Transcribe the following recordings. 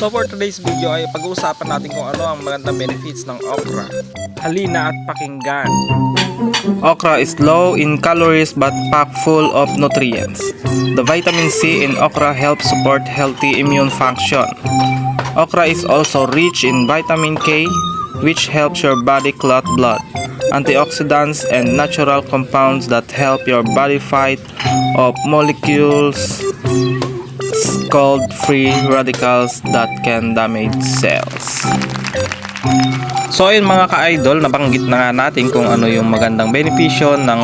So for today's video ay pag-uusapan natin kung ano ang magandang benefits ng okra. Halina at pakinggan. Okra is low in calories but packed full of nutrients. The vitamin C in okra helps support healthy immune function. Okra is also rich in vitamin K, which helps your body clot blood, antioxidants and natural compounds that help your body fight off molecules called free radicals that can damage cells. So ayun mga ka-idol, nabanggit na nga natin kung ano yung magandang benepisyo ng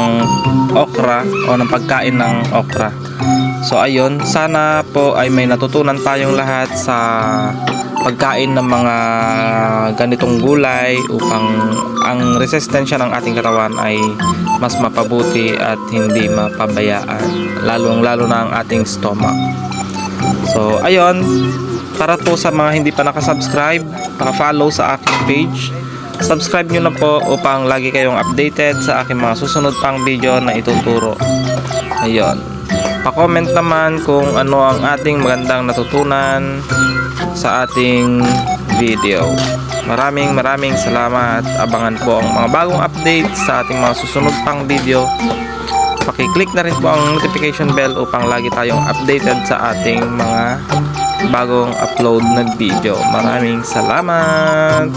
okra o ng pagkain ng okra. So ayun, sana po ay may natutunan tayong lahat sa pagkain ng mga ganitong gulay upang ang resistensya ng ating katawan ay mas mapabuti at hindi mapabayaan, lalong-lalo na ang ating stomach. So ayun, para po sa mga hindi pa nakasubscribe, naka-follow sa aking page, subscribe nyo na po upang lagi kayong updated sa aking mga susunod pang video na ituturo. Ayun, pa-comment naman kung ano ang ating magandang natutunan sa ating video. Maraming salamat. Abangan po ang mga bagong update sa ating mga susunod pang video. Paki-click na rin po ang notification bell upang lagi tayong updated sa ating mga bagong upload na video. Maraming salamat.